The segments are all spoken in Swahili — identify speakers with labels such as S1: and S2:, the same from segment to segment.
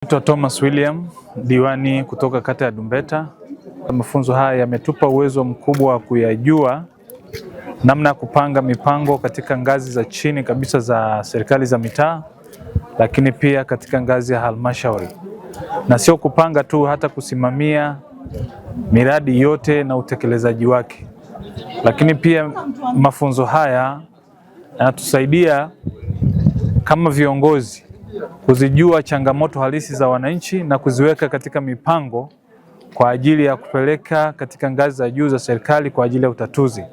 S1: Naitwa Thomas William, diwani kutoka kata ya Dumbeta. Mafunzo haya yametupa uwezo mkubwa wa kuyajua namna ya kupanga mipango katika ngazi za chini kabisa za serikali za mitaa, lakini pia katika ngazi ya halmashauri. Na sio kupanga tu, hata kusimamia miradi yote na utekelezaji wake. Lakini pia mafunzo haya yanatusaidia kama viongozi kuzijua changamoto halisi za wananchi na kuziweka katika mipango kwa ajili ya kupeleka katika ngazi za juu za serikali kwa ajili ya utatuzi.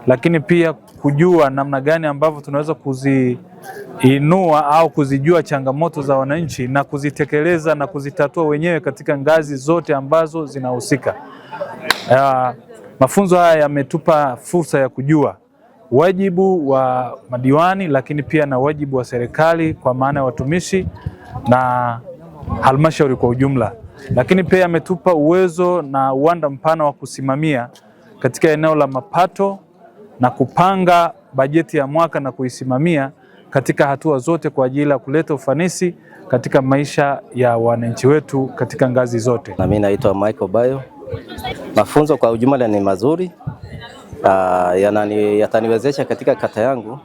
S1: Lakini pia kujua namna gani ambavyo tunaweza kuziinua au kuzijua changamoto za wananchi na kuzitekeleza na kuzitatua wenyewe katika ngazi zote ambazo zinahusika. Mafunzo haya yametupa fursa ya kujua wajibu wa madiwani, lakini pia na wajibu wa serikali kwa maana ya watumishi na halmashauri kwa ujumla. Lakini pia yametupa uwezo na uwanda mpana wa kusimamia katika eneo la mapato na kupanga bajeti ya mwaka na kuisimamia katika hatua zote kwa ajili ya kuleta ufanisi katika maisha ya wananchi wetu katika ngazi zote.
S2: Na mimi naitwa Michael Bayo. Mafunzo kwa ujumla ni mazuri. Yataniwezesha katika kata yangu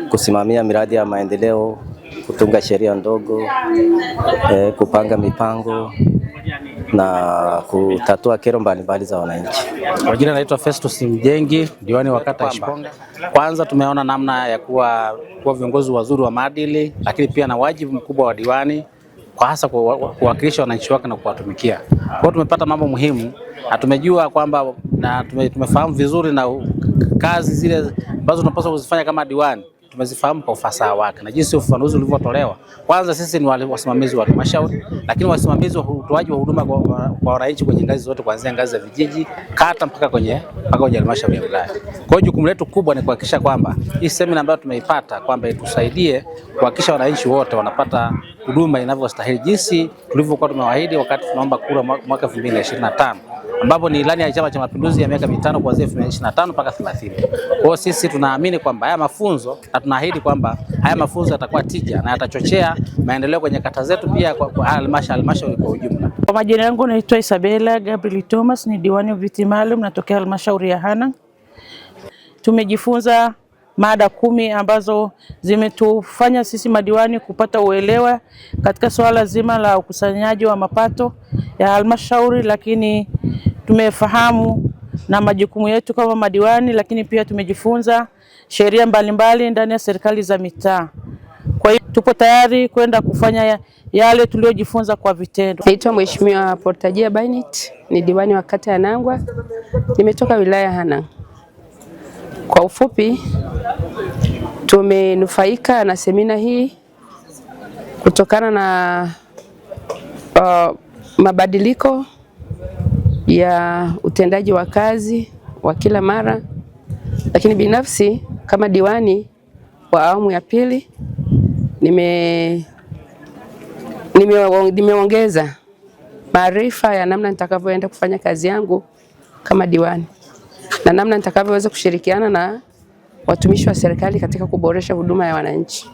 S2: kusimamia miradi ya maendeleo, kutunga sheria ndogo, kupanga mipango na kutatua kero mbalimbali za wananchi.
S3: Kwa jina naitwa Festus Mjengi, diwani wa kata ya Shiponga. Kwanza tumeona namna ya kuwa viongozi wazuri wa maadili, lakini pia na wajibu mkubwa wa diwani kwa hasa kuwakilisha wananchi wake na kuwatumikia. Kwa hiyo tumepata mambo muhimu na tumejua kwamba na tumefahamu vizuri na kazi zile ambazo tunapaswa kuzifanya kama diwani tumezifahamu kwa ufasaha wake na jinsi ufafanuzi ulivyotolewa. Kwanza sisi ni wasimamizi wa halmashauri, lakini wasimamizi wa utoaji wa huduma kwa wananchi kwenye ngazi zote, kuanzia ngazi za vijiji, kata mpaka kwenye halmashauri ya wilaya. Kwa hiyo jukumu letu kubwa ni kuhakikisha kwamba hii semina ambayo tumeipata kwamba itusaidie kuhakikisha wananchi wote wanapata huduma inavyostahili, jinsi tulivyokuwa tumewaahidi wakati tunaomba kura mwaka 2025. ambapo ni ilani ya Chama cha Mapinduzi ya miaka mitano kuanzia 2025 mpaka 30. Kwa hiyo sisi tunaamini kwamba haya mafunzo na tunaahidi kwamba haya mafunzo yatakuwa tija na yatachochea maendeleo kwenye kata zetu, pia kwa halmashauri kwa ujumla.
S4: Kwa majina yangu naitwa Isabella Gabriel Thomas, ni diwani wa viti maalum, natokea halmashauri ya Hanang'. Tumejifunza mada 10 ambazo zimetufanya sisi madiwani kupata uelewa katika swala zima la ukusanyaji wa mapato ya halmashauri, lakini tumefahamu na majukumu yetu kama madiwani, lakini pia tumejifunza sheria mbalimbali ndani ya serikali za mitaa. Kwa hiyo tupo tayari kwenda kufanya yale tuliojifunza kwa vitendo.
S5: Naitwa Mheshimiwa Portajia Bainit, ni diwani wa kata ya Nangwa, nimetoka wilaya ya Hanang'. Kwa ufupi, tumenufaika na semina hii kutokana na mabadiliko ya utendaji wa kazi wa kila mara, lakini binafsi kama diwani wa awamu ya pili nimeongeza maarifa ya namna nitakavyoenda kufanya kazi yangu kama diwani na namna nitakavyoweza kushirikiana na watumishi wa serikali katika kuboresha huduma ya wananchi.